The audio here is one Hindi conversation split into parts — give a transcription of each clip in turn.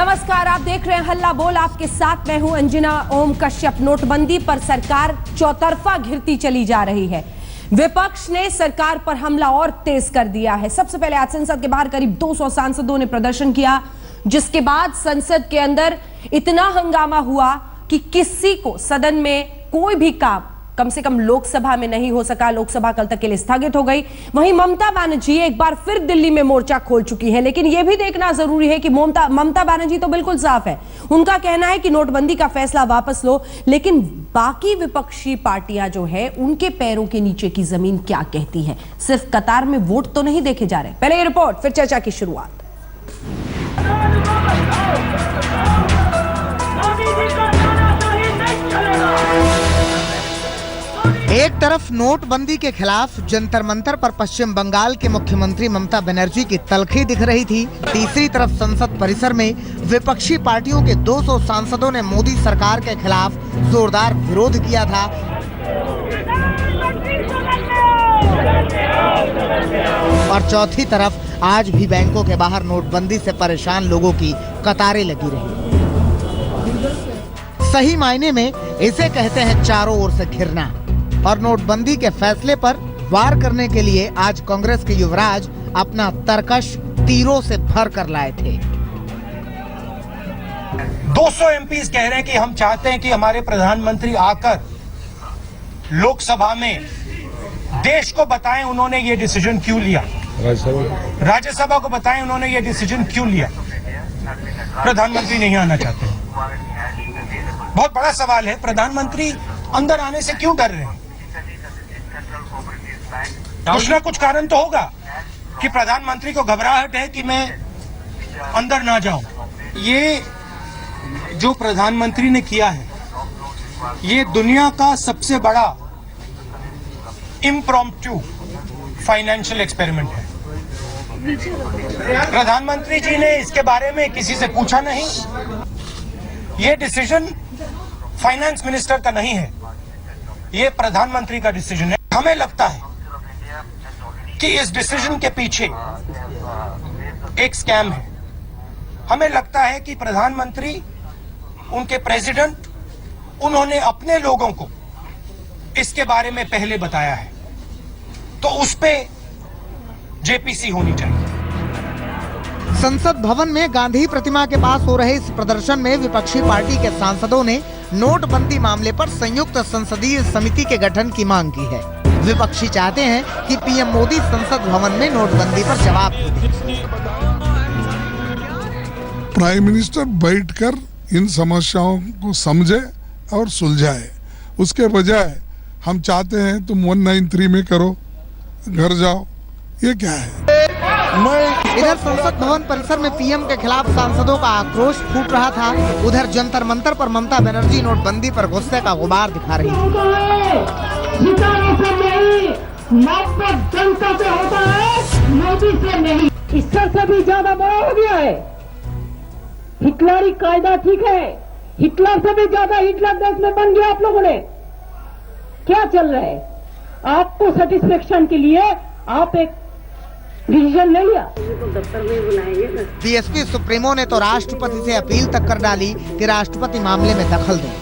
नमस्कार, आप देख रहे हैं हल्ला बोल। आपके साथ मैं हूं अंजना ओम कश्यप। नोटबंदी पर सरकार चौतरफा घिरती चली जा रही है। विपक्ष ने सरकार पर हमला और तेज कर दिया है। सबसे पहले आज संसद के बाहर करीब 200 सांसदों ने प्रदर्शन किया, जिसके बाद संसद के अंदर इतना हंगामा हुआ कि किसी को सदन में कोई भी काम कम से कम लोकसभा में नहीं हो सका। लोकसभा कल तक के लिए स्थगित हो गई। वहीं ममता बनर्जी एक बार फिर दिल्ली में मोर्चा खोल चुकी है, लेकिन यह भी देखना जरूरी है कि ममता बनर्जी तो बिल्कुल साफ है। उनका कहना है कि नोटबंदी का फैसला वापस लो, लेकिन बाकी विपक्षी पार्टियां जो है उनके पैरों के नीचे की जमीन क्या कहती है। सिर्फ कतार में वोट तो नहीं देखे जा रहे। पहले ये रिपोर्ट, फिर चर्चा की शुरुआत। एक तरफ नोटबंदी के खिलाफ जंतर मंतर पर पश्चिम बंगाल के मुख्यमंत्री ममता बनर्जी की तलखी दिख रही थी। तीसरी तरफ संसद परिसर में विपक्षी पार्टियों के 200 सांसदों ने मोदी सरकार के खिलाफ जोरदार विरोध किया था। और चौथी तरफ आज भी बैंकों के बाहर नोटबंदी से परेशान लोगों की कतारें लगी रही। सही मायने में इसे कहते हैं चारों ओर से घिरना। और नोटबंदी के फैसले पर वार करने के लिए आज कांग्रेस के युवराज अपना तरकश तीरों से भर कर लाए थे। 200 एमपीज कह रहे हैं कि हम चाहते हैं कि हमारे प्रधानमंत्री आकर लोकसभा में देश को बताएं उन्होंने ये डिसीजन क्यों लिया, राज्यसभा को बताएं उन्होंने ये डिसीजन क्यों लिया। प्रधानमंत्री नहीं आना चाहते। बहुत बड़ा सवाल है, प्रधानमंत्री अंदर आने से क्यों डर रहे हैं? कुछ ना कुछ कारण तो होगा कि प्रधानमंत्री को घबराहट है कि मैं अंदर ना जाऊं। ये जो प्रधानमंत्री ने किया है, ये दुनिया का सबसे बड़ा इम्प्रॉम्प्टू फाइनेंशियल एक्सपेरिमेंट है। प्रधानमंत्री जी ने इसके बारे में किसी से पूछा नहीं। ये डिसीजन फाइनेंस मिनिस्टर का नहीं है, ये प्रधानमंत्री का डिसीजन है। हमें लगता है कि इस डिसीजन के पीछे एक स्कैम है। हमें लगता है कि प्रधानमंत्री, उनके प्रेसिडेंट, उन्होंने अपने लोगों को इसके बारे में पहले बताया है, तो उस पे जेपीसी होनी चाहिए। संसद भवन में गांधी प्रतिमा के पास हो रहे इस प्रदर्शन में विपक्षी पार्टी के सांसदों ने नोटबंदी मामले पर संयुक्त संसदीय समिति के गठन की मांग की है। विपक्षी चाहते हैं कि पीएम मोदी संसद भवन में नोटबंदी पर जवाब दें। प्राइम मिनिस्टर बैठकर इन समस्याओं को समझे और सुलझाए। उसके बजाय हम चाहते हैं तुम 193 में करो, घर जाओ। ये क्या है? इधर संसद भवन परिसर में पीएम के खिलाफ सांसदों का आक्रोश फूट रहा था। उधर जंतर मंतर पर ममता बनर्जी नोटबंदी पर गुस्से का गुबार दिखा रही थी। जनता से होता है, मोदी से नहीं। इससे भी ज्यादा बड़ा हो गया है। हिटलरी कायदा ठीक है, हिटलर से भी ज्यादा हिटलर देश में बन गया। आप लोगों ने क्या चल रहा है? आपको सेटिस्फेक्शन के लिए आप एक डिसीजन नहीं लिया। दफ्तर में बुलाएंगे ना। बीएसपी सुप्रीमो ने तो राष्ट्रपति से अपील तक कर डाली कि राष्ट्रपति मामले में दखल दें,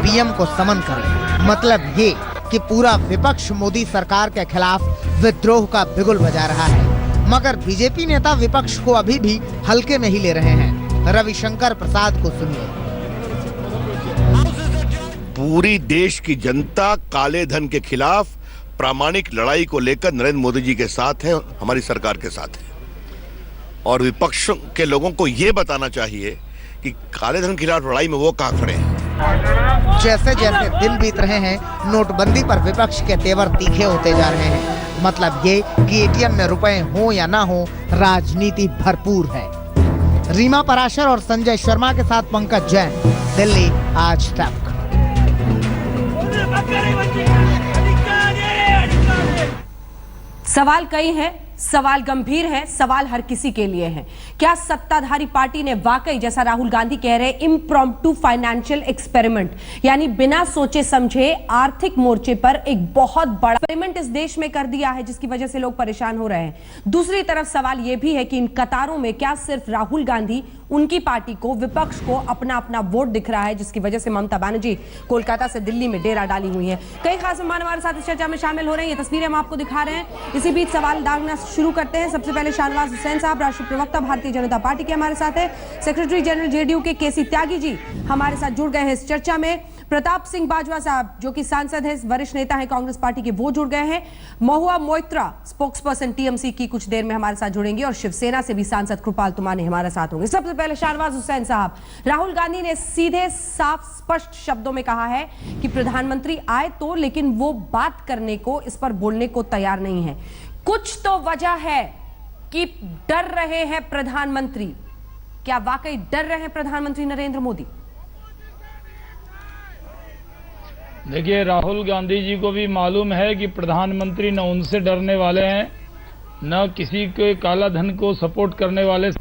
पीएम को समन करें। मतलब ये कि पूरा विपक्ष मोदी सरकार के खिलाफ विद्रोह का बिगुल बजा रहा है। मगर बीजेपी नेता विपक्ष को अभी भी हल्के में ही ले रहे हैं। रविशंकर प्रसाद को सुनिए। पूरी देश की जनता काले धन के खिलाफ प्रामाणिक लड़ाई को लेकर नरेंद्र मोदी जी के साथ है, हमारी सरकार के साथ है। और विपक्ष के लोगों को यह बताना चाहिए कि काले धन के खिलाफ लड़ाई में वो कहां खड़े हैं। जैसे जैसे दिन बीत रहे हैं, नोटबंदी पर विपक्ष के तेवर तीखे होते जा रहे हैं। मतलब ये कि एटीएम में रुपए हो या ना हो, राजनीति भरपूर है। रीमा पराशर और संजय शर्मा के साथ पंकज जैन, दिल्ली आज तक। सवाल कई हैं, सवाल गंभीर है, सवाल हर किसी के लिए है। क्या सत्ताधारी पार्टी ने वाकई, जैसा राहुल गांधी कह रहे, इम्प्रॉम्प्टू फाइनेंशियल एक्सपेरिमेंट, यानी बिना सोचे समझे आर्थिक मोर्चे पर एक बहुत बड़ा एक्सपेरिमेंट इस देश में कर दिया है, जिसकी वजह से लोग परेशान हो रहे हैं। दूसरी तरफ सवाल यह भी है कि इन कतारों में क्या सिर्फ राहुल गांधी, उनकी पार्टी को, विपक्ष को अपना अपना वोट दिख रहा है, जिसकी वजह से ममता बनर्जी कोलकाता से दिल्ली में डेरा डाली हुई है। कई खास मेहमान हमारे साथ इस चर्चा में शामिल हो रहे हैं, ये तस्वीरें हम आपको दिखा रहे हैं। इसी बीच सवाल दागना शुरू करते हैं। सबसे पहले शाहनवाज हुसैन साहब, राष्ट्रीय प्रवक्ता भारतीय जनता पार्टी के हमारे साथ है। सेक्रेटरी जनरल जेडीयू के केसी त्यागी जी हमारे साथ जुड़ गए हैं इस चर्चा में। प्रताप सिंह बाजवा साहब, जो कि सांसद हैं, वरिष्ठ नेता हैं कांग्रेस पार्टी के, वो जुड़ गए हैं। महुआ मोइत्रा, स्पोक्सपर्सन टीएमसी की, कुछ देर में हमारे साथ जुड़ेंगे। और शिवसेना से भी सांसद कृपाल तुमाने हमारे साथ होंगे। सबसे पहले शाहनवाज हुसैन साहब, राहुल गांधी ने सीधे साफ स्पष्ट शब्दों में कहा है कि प्रधानमंत्री आए तो, लेकिन वो बात करने को, इस पर बोलने को तैयार नहीं है। कुछ तो वजह है कि डर रहे हैं प्रधानमंत्री। क्या वाकई डर रहे हैं प्रधानमंत्री नरेंद्र मोदी? देखिए, राहुल गांधी जी को भी मालूम है कि प्रधानमंत्री न उनसे डरने वाले हैं, न किसी के काला धन को सपोर्ट करने वाले। सर,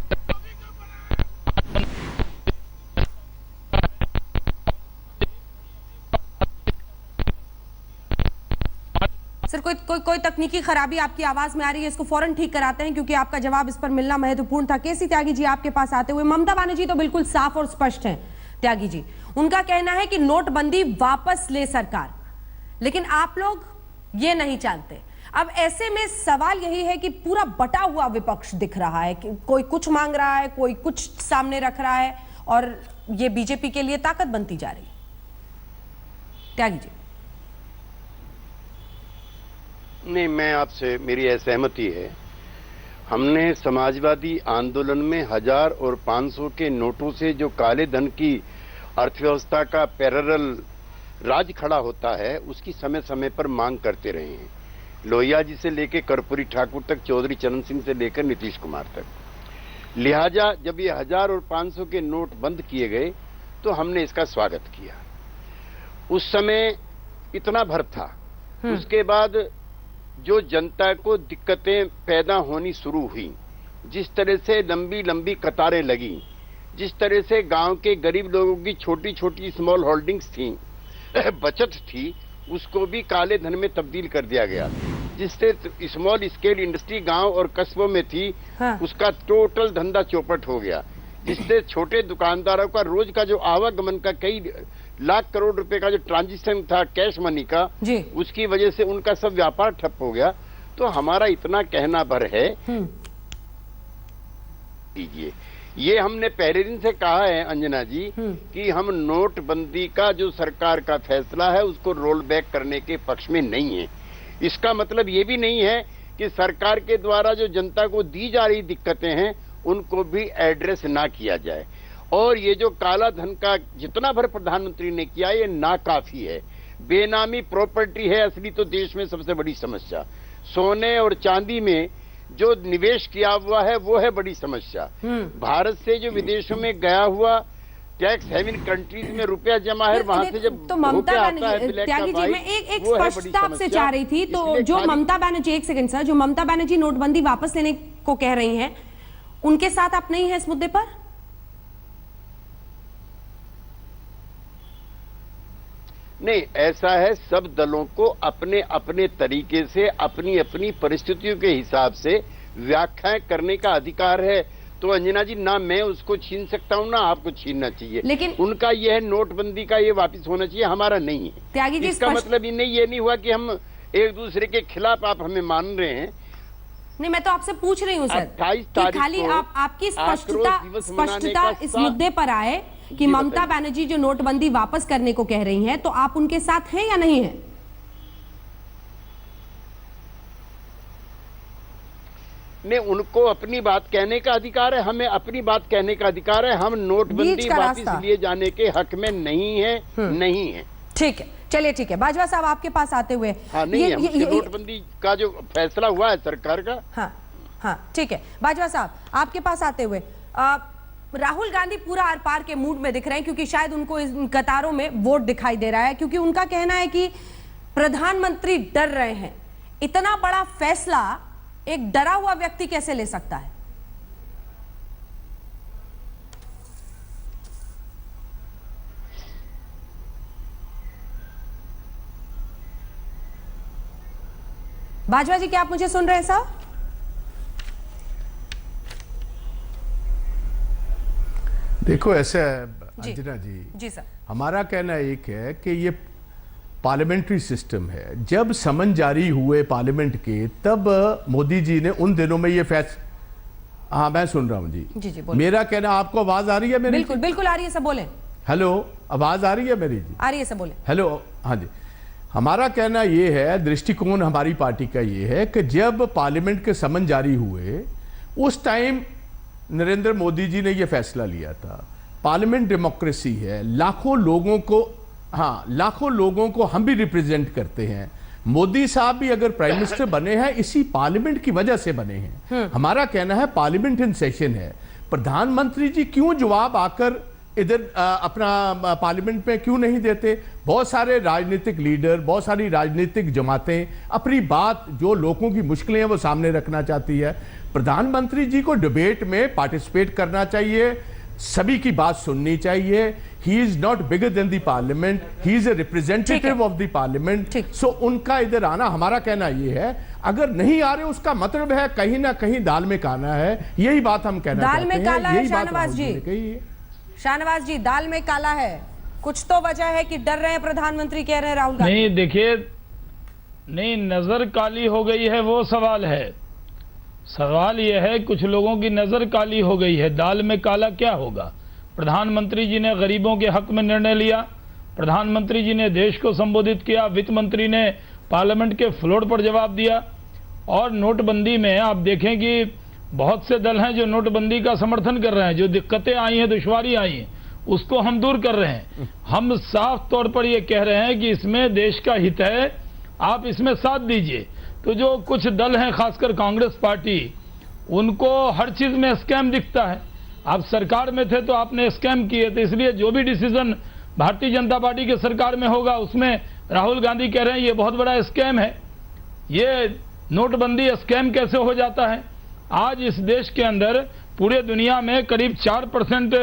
कोई तकनीकी खराबी आपकी आवाज में आ रही है, इसको फौरन ठीक कराते हैं, क्योंकि आपका जवाब इस पर मिलना महत्वपूर्ण था। केसी त्यागी जी, आपके पास आते हुए, ममता बनर्जी तो बिल्कुल साफ और स्पष्ट हैं। त्यागी जी, उनका कहना है कि नोटबंदी वापस ले सरकार, लेकिन आप लोग ये नहीं जानते। अब ऐसे में सवाल यही है कि पूरा बटा हुआ विपक्ष दिख रहा है कि कोई कुछ मांग रहा है, कोई कुछ सामने रख रहा है, और ये बीजेपी के लिए ताकत बनती जा रही है। त्यागी जी। नहीं, मैं आपसे, मेरी असहमति है। हमने समाजवादी आंदोलन में 1000 और 500 के नोटों से जो काले धन की अर्थव्यवस्था का पैरेलल राज खड़ा होता है, उसकी समय समय पर मांग करते रहे हैं। लोहिया जी से लेकर कर्पूरी ठाकुर तक, चौधरी चरण सिंह से लेकर नीतीश कुमार तक। लिहाजा जब ये 1000 और 500 के नोट बंद किए गए तो हमने इसका स्वागत किया। उस समय इतना भर था। उसके बाद जो जनता को दिक्कतें पैदा होनी शुरू हुई, जिस तरह से लंबी लंबी कतारें लगी, जिस तरह से गांव के गरीब लोगों की छोटी छोटी स्मॉल होल्डिंग्स थी, बचत थी, उसको भी काले धन में तब्दील कर दिया गया। जिससे स्मॉल स्केल इंडस्ट्री गांव और कस्बों में थी, उसका टोटल धंधा चौपट हो गया। जिससे छोटे दुकानदारों का रोज का जो आवागमन का कई लाख करोड़ रुपए का जो ट्रांजिशन था कैश मनी का, उसकी वजह से उनका सब व्यापार ठप हो गया। तो हमारा इतना कहना भर है, दीजिए, ये हमने पहले दिन से कहा है अंजना जी कि हम नोटबंदी का जो सरकार का फैसला है उसको रोल बैक करने के पक्ष में नहीं है। इसका मतलब ये भी नहीं है कि सरकार के द्वारा जो जनता को दी जा रही दिक्कतें हैं उनको भी एड्रेस ना किया जाए। और ये जो काला धन का जितना भर प्रधानमंत्री ने किया, ये नाकाफी है। बेनामी प्रॉपर्टी है असली तो देश में सबसे बड़ी समस्या। सोने और चांदी में जो निवेश किया हुआ है वो है बड़ी समस्या। भारत से जो विदेशों में गया हुआ टैक्स हेवन कंट्रीज में रुपया जमा है, वहां से जब तो ममता बनर्जी, त्यागी जी, मैं एक स्पष्टता आपसे चाह रही थी। तो जो ममता बनर्जी, एक सेकंड सर, जो ममता बनर्जी नोटबंदी वापस लेने को कह रही हैं, उनके साथ आप नहीं हैं इस मुद्दे पर? नहीं, ऐसा है, सब दलों को अपने अपने तरीके से अपनी अपनी परिस्थितियों के हिसाब से व्याख्या करने का अधिकार है। तो अंजना जी, ना मैं उसको छीन सकता हूं, ना आपको छीनना चाहिए। लेकिन उनका यह नोटबंदी का ये वापस होना चाहिए, हमारा नहीं है। त्यागी जी, इसका मतलब ये नहीं हुआ कि हम एक दूसरे के खिलाफ आप हमें मान रहे हैं। नहीं, मैं तो आपसे पूछ रही हूँ सर, कि खाली आपकी स्पष्टता इस मुद्दे पर आए कि ममता बनर्जी जो नोटबंदी वापस करने को कह रही हैं, तो आप उनके साथ हैं या नहीं हैं? नहीं, उनको अपनी बात कहने का अधिकार है, हमें अपनी बात कहने का अधिकार है। हम नोटबंदी वापस लिए जाने के हक में नहीं है, नहीं है। ठीक है, चलिए ठीक है। बाजवा साहब, आपके पास आते हुए, हाँ, नहीं है, नोटबंदी का जो फैसला हुआ है सरकार का, हाँ ठीक है। बाजवा साहब, आपके पास आते हुए, राहुल गांधी पूरा आर पार के मूड में दिख रहे हैं, क्योंकि शायद उनको इन कतारों में वोट दिखाई दे रहा है, क्योंकि उनका कहना है कि प्रधानमंत्री डर रहे हैं। इतना बड़ा फैसला एक डरा हुआ व्यक्ति कैसे ले सकता है? बाजवा जी, क्या आप मुझे सुन रहे हैं साहब? देखो ऐसा है अंजना जी सर, हमारा कहना एक है कि ये पार्लियामेंट्री सिस्टम है। जब समन जारी हुए पार्लियामेंट के, तब मोदी जी ने उन दिनों में ये फैसला, हाँ मैं सुन रहा हूँ जी। जी बोलिए। मेरा कहना, आपको आवाज आ रही है मेरी? बिल्कुल बिल्कुल आ रही है, सब बोले। हेलो, आवाज आ रही है मेरी जी? आ रही है, सब बोले। हेलो, हाँ जी। हमारा कहना ये है, दृष्टिकोण हमारी पार्टी का ये है कि जब पार्लियामेंट के समन जारी हुए उस टाइम नरेंद्र मोदी जी ने ये फैसला लिया था। पार्लियामेंट डेमोक्रेसी है, लाखों लोगों को, हाँ लाखों लोगों को हम भी रिप्रेजेंट करते हैं। मोदी साहब भी अगर प्राइम मिनिस्टर बने हैं इसी पार्लियामेंट की वजह से बने हैं। हमारा कहना है पार्लियामेंट इन सेशन है, प्रधानमंत्री जी क्यों जवाब आकर इधर अपना पार्लियामेंट में क्यों नहीं देते? बहुत सारे राजनीतिक लीडर, बहुत सारी राजनीतिक जमातें अपनी बात, जो लोगों की मुश्किलें हैं वो सामने रखना चाहती है। प्रधानमंत्री जी को डिबेट में पार्टिसिपेट करना चाहिए, सभी की बात सुननी चाहिए। He is not bigger than the parliament, he is a representative of the parliament. So उनका इधर आना, हमारा कहना ये है, अगर नहीं आ रहे उसका मतलब है कहीं ना कहीं दाल में काला है। यही बात हम कहना चाहते हैं। दाल में काला है शाहनवाज जी, कही शाहनवाज जी, दाल में काला है। कुछ तो वजह है कि डर रहे हैं प्रधानमंत्री, कह रहे हैं राहुल गांधी। नहीं देखिए, नहीं नजर काली हो गई है वो सवाल है। सवाल यह है कुछ लोगों की नजर काली हो गई है। दाल में काला क्या होगा? प्रधानमंत्री जी ने गरीबों के हक में निर्णय लिया, प्रधानमंत्री जी ने देश को संबोधित किया, वित्त मंत्री ने पार्लियामेंट के फ्लोर पर जवाब दिया। और नोटबंदी में आप देखें कि बहुत से दल हैं जो नोटबंदी का समर्थन कर रहे हैं। जो दिक्कतें आई हैं, दुश्वारी आई हैं, उसको हम दूर कर रहे हैं। हम साफ तौर पर यह कह रहे हैं कि इसमें देश का हित है, आप इसमें साथ दीजिए। तो जो कुछ दल हैं, खासकर कांग्रेस पार्टी, उनको हर चीज में स्कैम दिखता है। आप सरकार में थे तो आपने स्कैम किए थे, इसलिए जो भी डिसीजन भारतीय जनता पार्टी के सरकार में होगा उसमें राहुल गांधी कह रहे हैं ये बहुत बड़ा स्कैम है। ये नोटबंदी स्कैम कैसे हो जाता है? आज इस देश के अंदर पूरे दुनिया में करीब 4%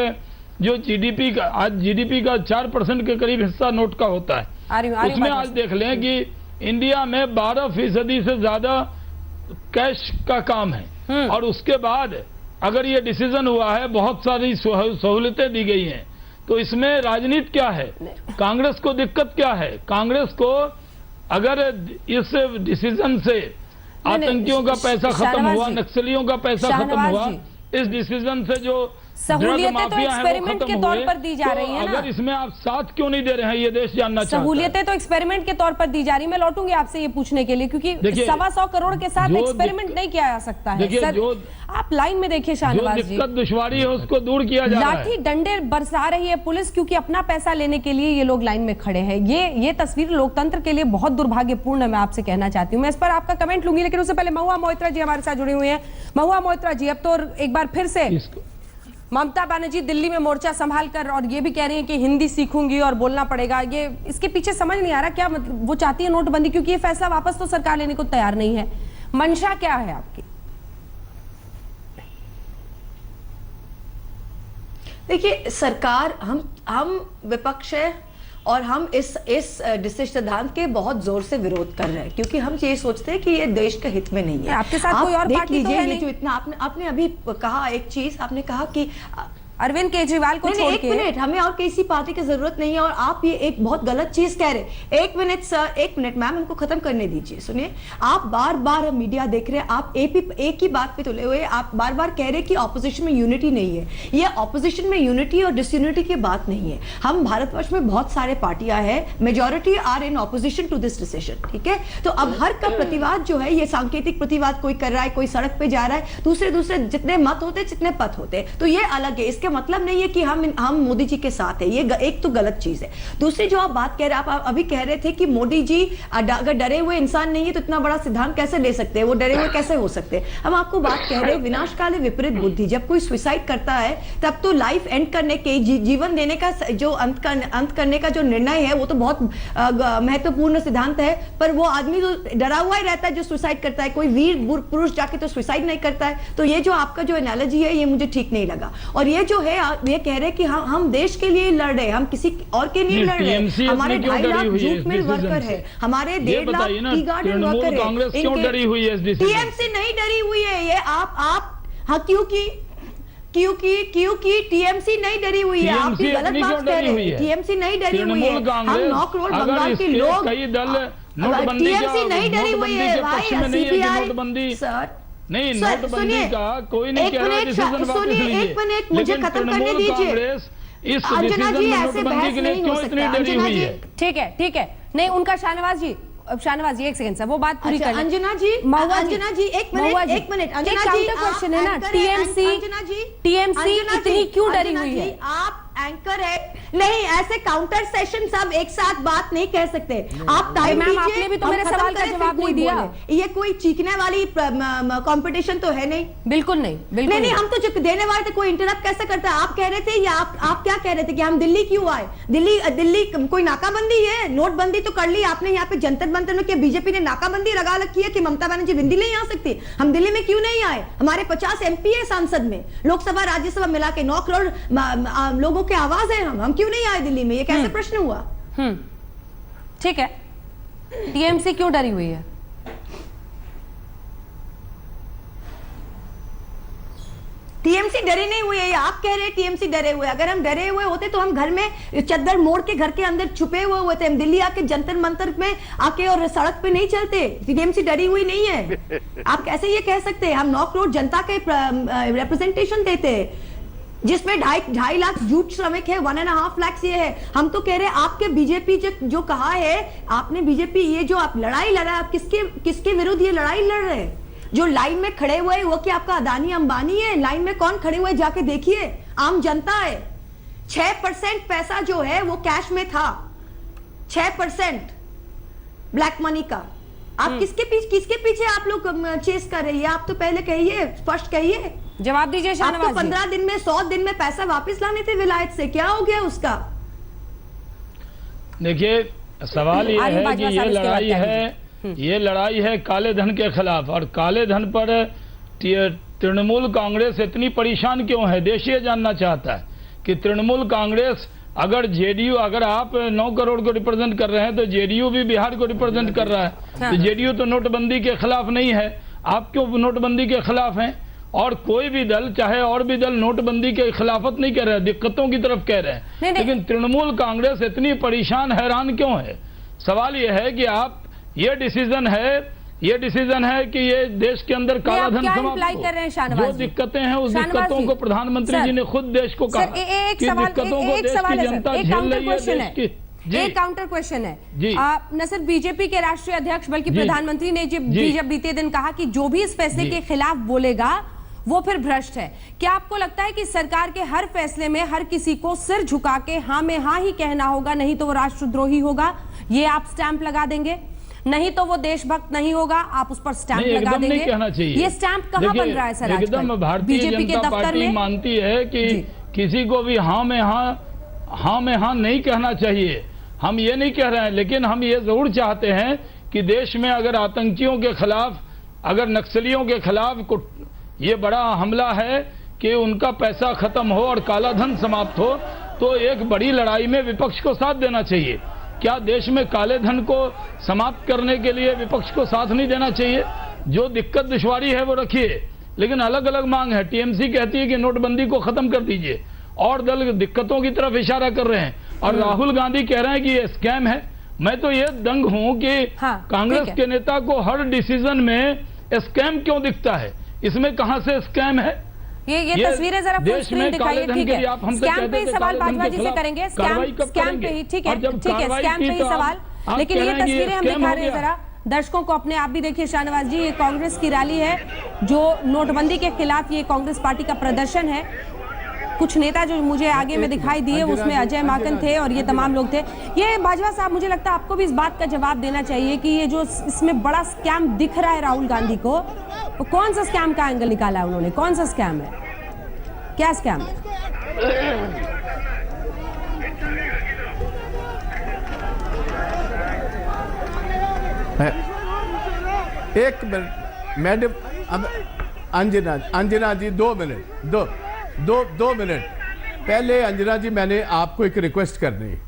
जो जीडीपी का, आज जीडीपी का 4% के करीब हिस्सा नोट का होता है। उसमें आज देख लें कि इंडिया में 12% से ज्यादा कैश का काम है। और उसके बाद अगर ये डिसीजन हुआ है, बहुत सारी सहूलतें दी गई हैं, तो इसमें राजनीति क्या है? कांग्रेस को दिक्कत क्या है? कांग्रेस को अगर इस डिसीजन से आतंकियों का पैसा खत्म हुआ, नक्सलियों का पैसा खत्म हुआ, इस डिसीजन से जो सहूलियतें तो एक्सपेरिमेंट के तौर पर दी जा रही है ना। अगर इसमें आप साथ क्यों नहीं दे रहे हैं, ये देश जानना चाहता है। सहूलियतें तो एक्सपेरिमेंट के तौर पर दी जा रही। मैं लौटूंगी आपसे ये पूछने के लिए, क्योंकि 125 करोड़ के साथ एक्सपेरिमेंट नहीं किया जा सकता है। सर, आप लाइन में देखिए शाहनवाज जी, दिक्कत दुश्वारी है उसको दूर किया जा रहा है। लाठी डंडे बरसा रही है पुलिस, क्योंकि अपना पैसा लेने के लिए ये लोग लाइन में खड़े हैं। ये तस्वीर लोकतंत्र के लिए बहुत दुर्भाग्यपूर्ण है, मैं आपसे कहना चाहती हूँ। मैं इस पर आपका कमेंट लूंगी, लेकिन उससे पहले महुआ मोइत्रा जी हमारे साथ जुड़े हुए हैं। महुआ मोइत्रा जी, अब तो एक बार फिर से ममता बनर्जी दिल्ली में मोर्चा संभाल कर और ये भी कह रही है कि हिंदी सीखूंगी और बोलना पड़ेगा। ये इसके पीछे समझ नहीं आ रहा क्या मतलब वो चाहती है नोटबंदी, क्योंकि ये फैसला वापस तो सरकार लेने को तैयार नहीं है। मंशा क्या है आपकी? देखिए, सरकार, हम विपक्ष है और हम इस सिद्धांत के बहुत जोर से विरोध कर रहे हैं, क्योंकि हम ये सोचते हैं कि ये देश के हित में नहीं है। आपके साथ कोई और पार्टी तो है नहीं? जो इतना आपने अभी कहा एक चीज, आपने कहा कि अरविंद केजरीवाल को छोड़ के, एक मिनट, हमें और किसी पार्टी की जरूरत नहीं है। और आप ये एक बहुत गलत चीज कह रहे हैं। एक मिनट सर, एक मिनट मैम, हमको खत्म करने दीजिए। सुनिए, आप बार बार मीडिया देख रहे हैं, आप एक ही बात पे तुले हुए, आप बार बार कह रहे हैं कि ऑपोजिशन में यूनिटी नहीं है। ये ऑपोजिशन में यूनिटी और डिसयूनिटी की बात नहीं है। हम भारतवर्ष में बहुत सारे पार्टियां हैं, majority are in opposition to this decision, ठीक है। तो अब हर का प्रतिवाद जो है, ये सांकेतिक प्रतिवाद कोई कर रहा है, कोई सड़क पे जा रहा है, दूसरे जितने मत होते, जितने पथ होते, तो ये अलग है। इसके इसका मतलब नहीं है कि हम मोदी जी के साथ है। ये एक तो गलत चीज है। दूसरी जो आप बात कह रहे हैं, आप अभी कह रहे थे कि मोदी जी अगर डरे हुए इंसान नहीं है तो इतना बड़ा सिद्धांत कैसे ले सकते हैं, वो डरे हुए कैसे हो सकते हैं। हम आपको बात कह रहे हैं विनाशकाले विपरीत बुद्धि। जब कोई सुसाइड करता है तब तो लाइफ एंड करने के, जीवन देने का जो अंत करने का जो निर्णय है वो तो बहुत महत्वपूर्ण सिद्धांत है, पर वो आदमी तो डरा हुआ ही रहता है जो सुसाइड करता है। कोई वीर पुरुष जाके तो सुसाइड नहीं करता है। तो ये जो आपका जो एनालॉजी है ये मुझे ठीक नहीं लगा। और ये जो है ये कह रहे कि हम देश के लिए लड़ रहे, हम किसी और के लिए लड़ रहे। हमारे 2.5 लाख जूट मिल वर्कर है, हमारे 1.5 लाख टी गार्डन वर्कर है। क्यों डरी हुई है इस डिसीजन? टीएमसी नहीं डरी हुई है। ये आप हाँ क्योंकि टीएमसी नहीं डरी हुई है। आप भी गलत बात कह रहे हैं। टीएमसी नहीं डरी हुई है। हम 9 करोड़ बंगाल के लोग, कई दल नोटबंदी टीएमसी नहीं डरी हुई है भाई। नोटबंदी सर नहीं, नोटबंदी का कोई नहीं कह रहा डिसीजन वापस लीजिए। एक मिनट मुझे खत्म करने दीजिए। इस डिसीजन में नोटबंदी के लिए क्यों इतनी डरी हुई है? ठीक है नहीं, उनका शाहनवाज जी एक सेकंड सर, वो बात पूरी कर लें। अंजना जी एक मिनट अंजना जी, क्वेश्चन है ना, टीएमसी इतनी क्यों डरी हुई है? आप एंकर है नहीं, ऐसे काउंटर सेशन सब एक साथ बात नहीं कह सकते। आप टाइम मैम, आपने भी तो मेरे सवाल का जवाब नहीं दिया। ये कोई चीखने वाली कंपटीशन तो है नहीं। बिल्कुल नहीं, बिल्कुल नहीं, हम तो देने वाले थे, कोई इंटरप्ट कैसे करता है? आप कह रहे थे या आप क्या कह रहे थे कि हम दिल्ली क्यों आए? दिल्ली कोई नाकाबंदी है? नोटबंदी तो कर ली आपने, यहाँ पे जंतर मंतर में क्या बीजेपी ने नाकाबंदी लगा रखी है कि ममता बनर्जी दिल्ली नहीं आ सकती? हम दिल्ली में क्यों नहीं आए? हमारे 50 MP है सांसद में, लोकसभा राज्यसभा मिला के 9 करोड़ लोगों की आवाज है। हम क्यों नहीं आए दिल्ली में? ये कैसे प्रश्न हुआ? ठीक है, टीएमसी क्यों डरी हुई है? टीएमसी डरी नहीं हुई है, आप कह रहे हैं टीएमसी डरे हुए। अगर हम डरे हुए होते तो हम घर में चद्दर मोड़ के घर के अंदर छुपे हुए थे। हम दिल्ली आके जंतर मंतर में आके और सड़क पे नहीं चलते। टीएमसी डरी हुई नहीं है। आप कैसे ये कह सकते हैं? हम 9 करोड़ जनता के रिप्रेजेंटेशन देते हैं, जिसमें 2.5 लाख जूट श्रमिक है, 1.5 लाख ये है। हम तो कह रहे हैं आपके बीजेपी जो कहा है आपने, बीजेपी ये जो आप लड़ाई लड़ा, आप किसके विरुद्ध ये लड़ाई लड़ रहे हैं? जो लाइन में खड़े हुए वो क्या आपका अदानी अंबानी है? लाइन में कौन खड़े हुए जाके देखिए, आम जनता है। 6% पैसा जो है वो कैश में था, 6% ब्लैक मनी का। आप किसके पीछे आप लोग चेस कर रही है? आप तो पहले कहिए, स्पष्ट कहिए, जवाब दीजिए। आप तो 15 दिन में 100 दिन में पैसा वापस लाने थे विलायत से, क्या हो गया उसका? देखिए, सवाल ये है कि ये लड़ाई है काले धन के खिलाफ, और काले धन पर तृणमूल कांग्रेस इतनी परेशान क्यों है? देश ये जानना चाहता है कि तृणमूल कांग्रेस, अगर जेडीयू, अगर आप 9 करोड़ को रिप्रेजेंट कर रहे हैं तो जेडीयू भी बिहार को रिप्रेजेंट कर रहा है। तो जेडीयू तो नोटबंदी के खिलाफ नहीं है, आप क्यों नोटबंदी के खिलाफ हैं? और कोई भी दल, चाहे और भी दल, नोटबंदी के खिलाफत नहीं कह रहे हैं, दिक्कतों की तरफ कह रहे हैं। लेकिन तृणमूल कांग्रेस इतनी परेशान, हैरान क्यों है? सवाल यह है कि आप, ये डिसीजन है कि ये देश के अंदर काला धन समाप्त हो। जो दिक्कतें हैं उस दिक्कतों को प्रधानमंत्री जी ने खुद देश को कहा कि दिक्कतों को देश की जनता झेल रही है। एक काउंटर क्वेश्चन है, न सिर्फ बीजेपी के राष्ट्रीय अध्यक्ष बल्कि प्रधानमंत्री ने जब बीते दिन कहा कि जो भी इस फैसले के खिलाफ बोलेगा वो फिर भ्रष्ट है। क्या आपको लगता है कि सरकार के हर फैसले में हर किसी को सिर झुका के हाँ में हाँ ही कहना होगा, नहीं तो वो राष्ट्रद्रोही होगा? ये आप स्टैंप लगा देंगे? नहीं तो वो देशभक्त नहीं होगा, आप उस पर स्टैंप लगा देंगे? कहना चाहिए। ये स्टैंप कहां बन रहा है सर? एकदम भारतीय जनता पार्टी मानती है कि किसी को भी हाँ में हाँ नहीं कहना चाहिए। हम ये नहीं कह रहे हैं, लेकिन हम ये जरूर चाहते हैं कि देश में अगर आतंकियों के खिलाफ, अगर नक्सलियों के खिलाफ ये बड़ा हमला है कि उनका पैसा खत्म हो और काला धन समाप्त हो, तो एक बड़ी लड़ाई में विपक्ष को साथ देना चाहिए। क्या देश में काले धन को समाप्त करने के लिए विपक्ष को साथ नहीं देना चाहिए? जो दिक्कत दुश्वारी है वो रखिए, लेकिन अलग अलग मांग है। टीएमसी कहती है कि नोटबंदी को खत्म कर दीजिए, और दल दिक्कतों की तरफ इशारा कर रहे हैं, और राहुल गांधी कह रहे हैं कि ये स्कैम है। मैं तो ये दंग हूं कि कांग्रेस के नेता को हर डिसीजन में स्कैम क्यों दिखता है? इसमें कहां से स्कैम है? ये तस्वीरें जरा फुल स्क्रीन दिखाइए। ठीक है, स्कैम पे ही सवाल बाजवा जी से करेंगे। स्कैम पे ही, ठीक है, स्कैम पे ही सवाल। लेकिन ये तस्वीरें हम दिखा रहे हैं, जरा दर्शकों को अपने आप भी देखिए। शाहनवाज जी, ये कांग्रेस की रैली है जो नोटबंदी के खिलाफ, ये कांग्रेस पार्टी का प्रदर्शन है। कुछ नेता जो मुझे आगे में दिखाई दिए उसमें अजय माकन थे और ये तमाम लोग थे। ये बाजवा साहब, मुझे लगता है आपको भी इस बात का जवाब देना चाहिए कि ये जो इसमें बड़ा स्कैम दिख रहा है राहुल गांधी को, वो कौन सा स्कैम का एंगल निकाला है उन्होंने? कौन सा स्कैम है? क्या स्कैम है? एक मिनट मैडम, अंजना जी 2 मिनट, दो मिनट। पहले अंजना जी, मैंने आपको एक रिक्वेस्ट करनी है।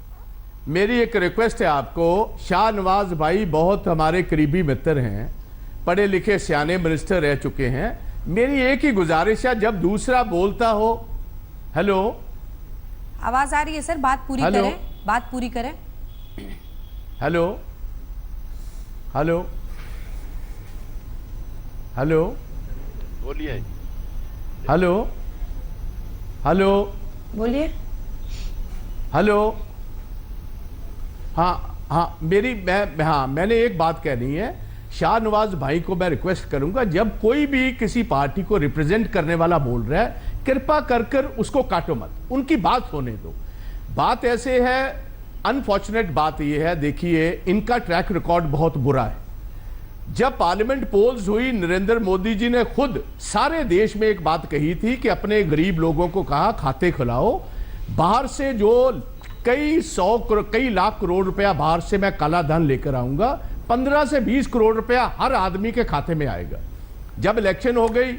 मेरी एक रिक्वेस्ट है आपको। शाहनवाज भाई बहुत हमारे करीबी मित्र हैं, पढ़े लिखे सियाने मिनिस्टर रह चुके हैं। मेरी एक ही गुजारिश है, जब दूसरा बोलता हो। हेलो, आवाज आ रही है सर? बात पूरी करें, बात पूरी करें। हेलो हेलो हेलो बोलिए। हेलो हेलो बोलिए। हेलो। हाँ, मैंने एक बात कहनी है। शाहनवाज भाई को मैं रिक्वेस्ट करूंगा, जब कोई भी किसी पार्टी को रिप्रेजेंट करने वाला बोल रहा है, कृपा कर उसको काटो मत, उनकी बात होने दो। बात ऐसे है, अनफॉर्चुनेट बात यह है, देखिए इनका ट्रैक रिकॉर्ड बहुत बुरा है। जब पार्लियामेंट पोल्स हुई, नरेंद्र मोदी जी ने खुद सारे देश में एक बात कही थी कि अपने गरीब लोगों को कहा खाते खुलाओ। बाहर से जो कई लाख करोड़ रुपया बाहर से मैं काला धन लेकर आऊंगा, 15 से 20 करोड़ रुपया हर आदमी के खाते में आएगा। जब इलेक्शन हो गई,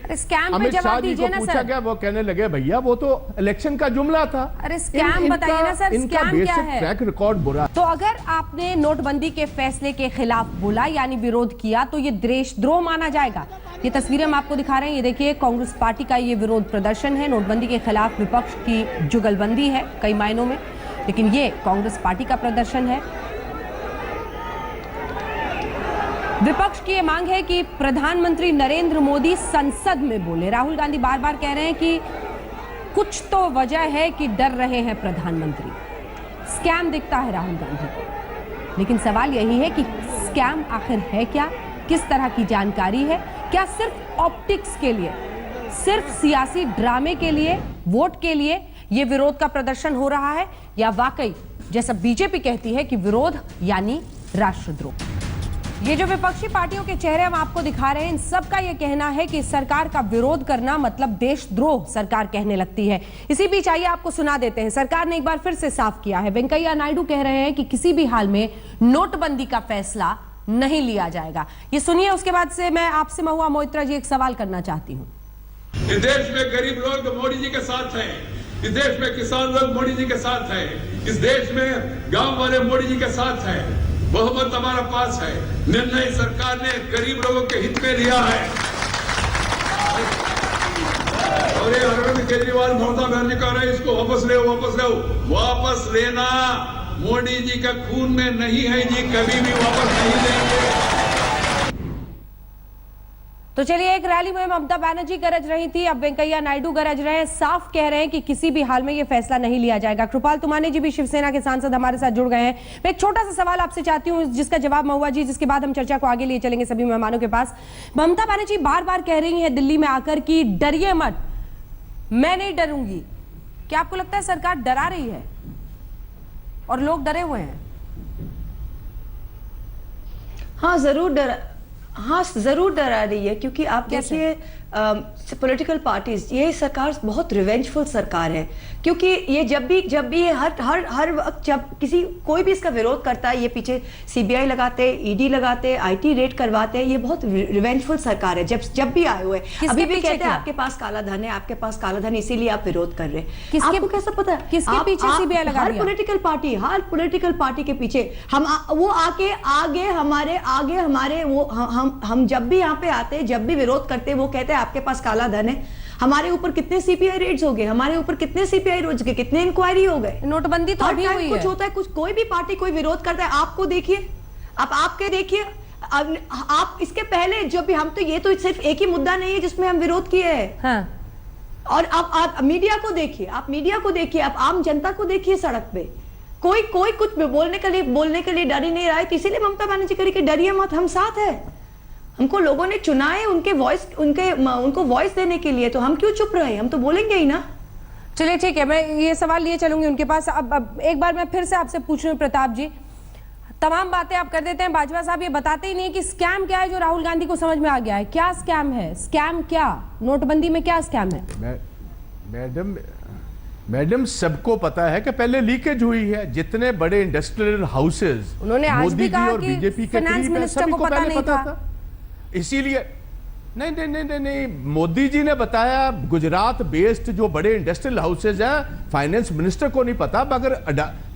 अमित शाह जी को पूछा गया, वो कहने लगे भैया वो तो इलेक्शन का जुमला था। अरे स्कैम बताइए ना सर, इनका स्कैम क्या बेसिक है? ट्रैक रिकॉर्ड बुरा। तो अगर आपने नोटबंदी के फैसले के खिलाफ बोला यानी विरोध किया, तो ये देशद्रोह माना जाएगा। ये तस्वीरें हम आपको दिखा रहे हैं, ये देखिए कांग्रेस पार्टी का ये विरोध प्रदर्शन है। नोटबंदी के खिलाफ विपक्ष की जुगलबंदी है कई मायनों में, लेकिन ये कांग्रेस पार्टी का प्रदर्शन है। विपक्ष की ये मांग है कि प्रधानमंत्री नरेंद्र मोदी संसद में बोले। राहुल गांधी बार बार कह रहे हैं कि कुछ तो वजह है कि डर रहे हैं प्रधानमंत्री। स्कैम दिखता है राहुल गांधी को, लेकिन सवाल यही है कि स्कैम आखिर है क्या, किस तरह की जानकारी है? क्या सिर्फ ऑप्टिक्स के लिए, सिर्फ सियासी ड्रामे के लिए, वोट के लिए ये विरोध का प्रदर्शन हो रहा है, या वाकई जैसा बीजेपी कहती है कि विरोध यानी राष्ट्रद्रोह? ये जो विपक्षी पार्टियों के चेहरे हम आपको दिखा रहे हैं, इन सबका यह कहना है कि सरकार का विरोध करना मतलब देशद्रोह सरकार कहने लगती है। इसी बीच आइए आपको सुना देते हैं, सरकार ने एक बार फिर से साफ किया है। वेंकैया नायडू कह रहे हैं कि किसी भी हाल में नोटबंदी का फैसला नहीं लिया जाएगा। ये सुनिए, उसके बाद से मैं आपसे महुआ मोइत्रा जी एक सवाल करना चाहती हूँ। इस देश में गरीब लोग मोदी जी के साथ हैं, इस देश में किसान लोग मोदी जी के साथ हैं, इस देश में गांव वाले मोदी जी के साथ हैं। बहुमत हमारा पास है, निर्णय सरकार ने गरीब लोगों के हित में लिया है। और ये अरविंद केजरीवाल ममता बनर्जी कह रहे हैं इसको वापस ले, वापस लेना मोदी जी का खून में नहीं है जी, कभी भी वापस नहीं लेंगे। तो चलिए, एक रैली में ममता बनर्जी गरज रही थी, अब वेंकैया नायडू गरज रहे हैं, साफ कह रहे हैं कि किसी भी हाल में यह फैसला नहीं लिया जाएगा। कृपाल तुमाने जी भी शिवसेना के सांसद हमारे साथ जुड़ गए हैं। मैं एक छोटा सा सवाल आपसे चाहती हूं, जिसका जवाब महुआ जी, जिसके बाद हम चर्चा को आगे लिए चलेंगे सभी मेहमानों के पास। ममता बनर्जी बार बार कह रही है दिल्ली में आकर कि डरिए मत, मैं नहीं डरूंगी। क्या आपको लगता है सरकार डरा रही है और लोग डरे हुए हैं? हाँ जरूर डरा रही है, क्योंकि आप देखिए पॉलिटिकल पार्टीज, ये सरकार बहुत रिवेंजफुल सरकार है। क्योंकि ये जब भी हर वक्त जब कोई भी इसका विरोध करता है, ये पीछे सीबीआई लगाते, ईडी लगाते, आईटी रेड करवाते हैं। ये बहुत रिवेंजफुल सरकार है। जब भी आए हुए, अभी भी कहते हैं आपके पास काला धन है, आपके पास काला धन, इसीलिए आप विरोध कर रहे हैं। आपको कैसा पता है किसके पीछे सीबीआई लगा दिया? हर पॉलिटिकल पार्टी के पीछे वो आगे हमारे वो हम जब भी यहाँ पे आते हैं, जब भी विरोध करते हैं, वो कहते हैं आपके पास काला धन है। हमारे ऊपर कितने सीपीआई रेड्स हो गए, हमारे ऊपर कितने सीपीआई रोज के, कितने इंक्वायरी हो गए। नोटबंदी तो अभी हुई है। कुछ होता है, कुछ कोई भी पार्टी कोई विरोध करता है, आपको देखिए, आपके देखिए, आप इसके पहले जो भी, हम तो ये तो सिर्फ एक ही मुद्दा नहीं है जिसमें हम विरोध किए हैं। हाँ। और आप मीडिया को देखिए, आप आम जनता को देखिए सड़क पे, कोई कुछ बोलने के लिए डर ही नहीं रहा है। तो इसीलिए ममता बनर्जी कह रही कि डरिए मत, हम साथ है। हमको लोगों ने चुना है उनको वॉइस देने के लिए, तो हम क्यों चुप रहे? हम तो बोलेंगे ही ना। चलिए ठीक है, मैं ये सवाल लिए चलूंगी उनके पास। अब एक बार मैं फिर से आपसे पूछ रही हूँ प्रताप जी, तमाम बातें आप कर देते हैं, बाजवा साहब ये बताते ही नहीं है कि स्कैम क्या है जो राहुल गांधी को समझ में आ गया है। क्या स्कैम है? स्कैम क्या? नोटबंदी में क्या स्कैम है? मैडम सबको पता है कि पहले लीकेज हुई है। जितने बड़े इंडस्ट्रियल हाउसेज उन्होंने आज भी कहा और कि बीजेपी के फाइनेंस मिनिस्टर को पता नहीं था। इसीलिए नहीं, मोदी जी ने बताया गुजरात बेस्ड जो बड़े इंडस्ट्रियल हाउसेज हैं, फाइनेंस मिनिस्टर को नहीं पता, मगर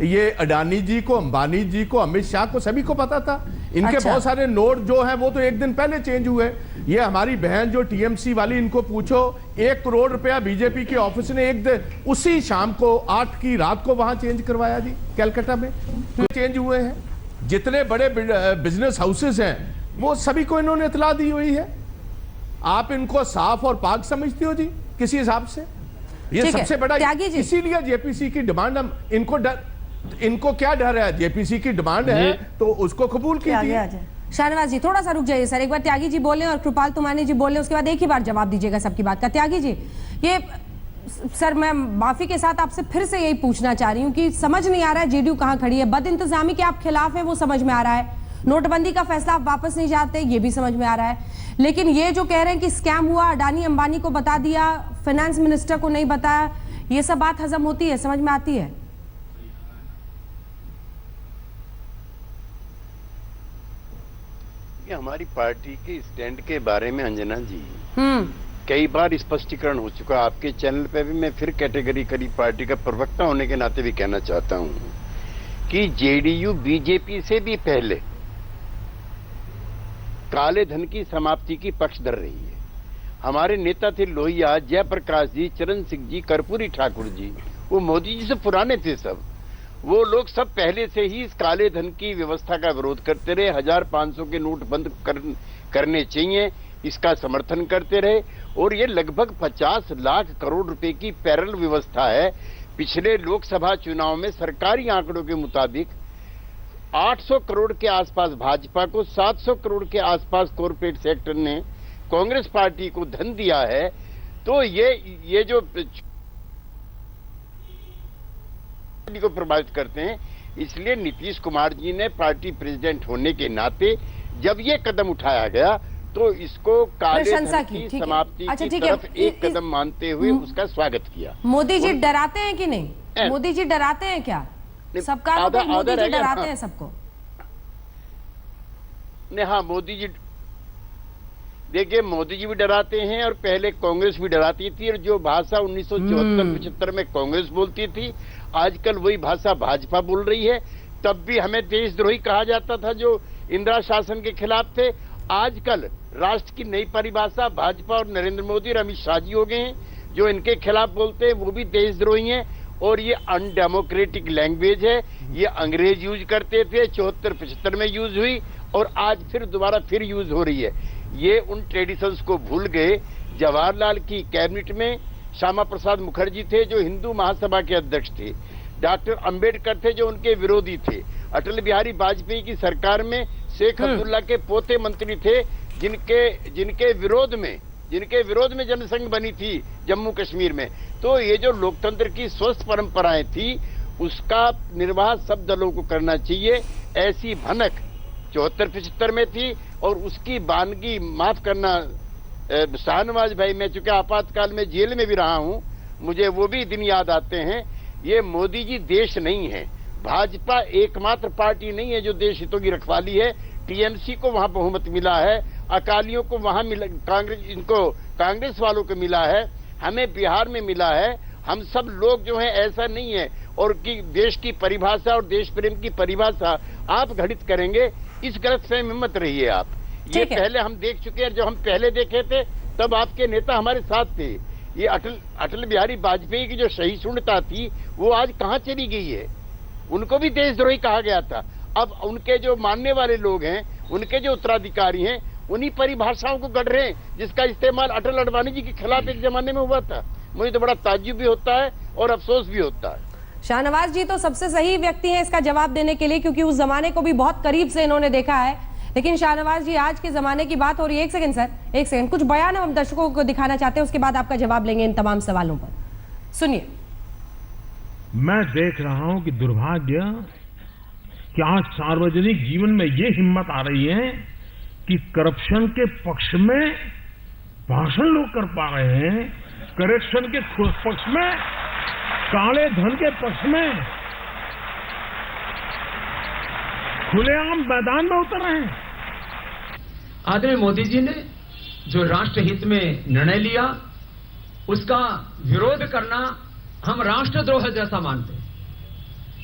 ये अडानी जी को, अंबानी जी को, अमित शाह को, सभी को पता था। इनके बहुत सारे नोट जो हैं वो तो एक दिन पहले चेंज हुए। ये हमारी बहन जो टीएमसी वाली, इनको पूछो, 1 करोड़ रुपया बीजेपी के ऑफिस ने एक दिन उसी शाम को 8 की रात को वहां चेंज करवाया जी, कैलकाटा में चेंज हुए हैं। जितने बड़े बिजनेस हाउसेज हैं वो सभी को इन्होंने इतला दी हुई है। आप इनको साफ और पाक समझते हो जी किसी हिसाब से? ये सबसे बड़ा, इसीलिए जेपीसी की डिमांड, हम इनको क्या डर है? जेपीसी की डिमांड है तो उसको कबूल कीजिए। शाहनवाज जी थोड़ा सा रुक जाइए सर, एक बार त्यागी जी बोले और कृपाल तुमानी जी बोले, उसके बाद एक ही बार जवाब दीजिएगा सबकी बात का। त्यागी जी, ये सर मैं माफी के साथ आपसे फिर से यही पूछना चाह रही हूँ कि समझ नहीं आ रहा है जेडीयू कहाँ खड़ी है। बद इंतजामी के आप खिलाफ है वो समझ में आ रहा है, नोटबंदी का फैसला आप वापस नहीं चाहते ये भी समझ में आ रहा है, लेकिन ये जो कह रहे हैं कि स्कैम हुआ, अडानी अंबानी को बता दिया, फाइनेंस मिनिस्टर को नहीं बताया, ये सब बात हजम होती है, समझ में आती है? ये हमारी पार्टी के स्टैंड के बारे में अंजना जी कई बार स्पष्टीकरण हो चुका। आपके चैनल पे भी मैं फिर कैटेगरी करी पार्टी का प्रवक्ता होने के नाते भी कहना चाहता हूं कि जेडीयू बीजेपी से भी पहले काले धन की समाप्ति की पक्ष धर रही है। हमारे नेता थे लोहिया, जयप्रकाश जी, चरण सिंह जी, कर्पूरी ठाकुर जी, वो मोदी जी से पुराने थे सब। वो लोग सब पहले से ही इस काले धन की व्यवस्था का विरोध करते रहे। 1500 के नोट बंद करने चाहिए, इसका समर्थन करते रहे। और ये लगभग 50 लाख करोड़ रुपए की पैरेलल व्यवस्था है। पिछले लोकसभा चुनाव में सरकारी आंकड़ों के मुताबिक 800 करोड़ के आसपास भाजपा को, 700 करोड़ के आसपास कॉर्पोरेट सेक्टर ने कांग्रेस पार्टी को धन दिया है। तो ये जो को प्रभावित करते हैं। इसलिए नीतीश कुमार जी ने पार्टी प्रेसिडेंट होने के नाते जब ये कदम उठाया गया तो इसको काले धन की समाप्ति की तरफ एक कदम मानते हुए उसका स्वागत किया। मोदी जी डराते हैं कि नहीं? मोदी जी डराते हैं क्या? सबका मोदी जी डराते हैं सबको? नहीं, हाँ, मोदी जी, देखिए मोदी जी भी डराते हैं और पहले कांग्रेस भी डराती थी। और जो भाषा 1974-75 में कांग्रेस बोलती थी, आजकल वही भाषा भाजपा बोल रही है। तब भी हमें देशद्रोही कहा जाता था जो इंदिरा शासन के खिलाफ थे। आजकल राष्ट्र की नई परिभाषा भाजपा और नरेंद्र मोदी और अमित शाह जी हो गए हैं। जो इनके खिलाफ बोलते हैं वो भी देशद्रोही हैं और ये अनडेमोक्रेटिक लैंग्वेज है। ये अंग्रेज यूज करते थे, 74-75 में यूज हुई और आज फिर दोबारा फिर यूज हो रही है। ये उन ट्रेडिशंस को भूल गए। जवाहरलाल की कैबिनेट में श्यामा प्रसाद मुखर्जी थे जो हिंदू महासभा के अध्यक्ष थे। डॉक्टर अंबेडकर थे जो उनके विरोधी थे। अटल बिहारी वाजपेयी की सरकार में शेख अब्दुल्ला के पोते मंत्री थे जिनके विरोध में जनसंघ बनी थी जम्मू कश्मीर में। तो ये जो लोकतंत्र की स्वस्थ परंपराएं थी उसका निर्वाह सब दलों को करना चाहिए। ऐसी भनक 74-75 में थी और उसकी बानगी, माफ करना शाहनवाज भाई, मैं चूंकि आपातकाल में जेल में भी रहा हूं, मुझे वो भी दिन याद आते हैं। ये मोदी जी देश नहीं है। भाजपा एकमात्र पार्टी नहीं है जो देश हितों की रखवाली है। टीएमसी को वहां बहुमत मिला है, अकालियों को वहां मिला, कांग्रेस वालों को मिला है, हमें बिहार में मिला है। हम सब लोग जो हैं ऐसा नहीं है। और कि देश की परिभाषा और देश प्रेम की परिभाषा आप घड़ित करेंगे, इस गलतफहमी में मत रहिए आप। ये पहले हम देख चुके हैं। जो हम पहले देखे थे तब आपके नेता हमारे साथ थे। ये अटल बिहारी वाजपेयी की जो सहिष्णुता थी वो आज कहां चली गई है? उनको भी देशद्रोही कहा गया था। अब उनके जो मानने वाले लोग हैं, उनके जो उत्तराधिकारी हैं, उन्हीं परिभाषाओं को गढ़ रहे हैं जिसका इस्तेमाल अटल अडवाणी जी के खिलाफ एक जमाने में हुआ था। मुझे तो बड़ा ताज्जुब भी होता है और अफसोस भी होता है। शाहनवाज जी तो सबसे सही व्यक्ति हैं इसका जवाब देने के लिए, क्योंकि उस जमाने को भी बहुत करीब से इन्होंने देखा है। लेकिन शाहनवाज जी, आज के जमाने की बात हो रही है। एक सेकंड सर, एक सेकंड, कुछ बयान हम दर्शकों को दिखाना चाहते हैं, उसके बाद आपका जवाब लेंगे इन तमाम सवालों पर। सुनिए। मैं देख रहा हूं कि दुर्भाग्य कि आज सार्वजनिक जीवन में ये हिम्मत आ रही है कि करप्शन के पक्ष में भाषण लोग कर पा रहे हैं, करप्शन के पक्ष में, काले धन के पक्ष में खुलेआम मैदान में उतर रहे हैं। आदरणीय मोदी जी ने जो राष्ट्रहित में निर्णय लिया, उसका विरोध करना हम राष्ट्रद्रोह जैसा मानते हैं,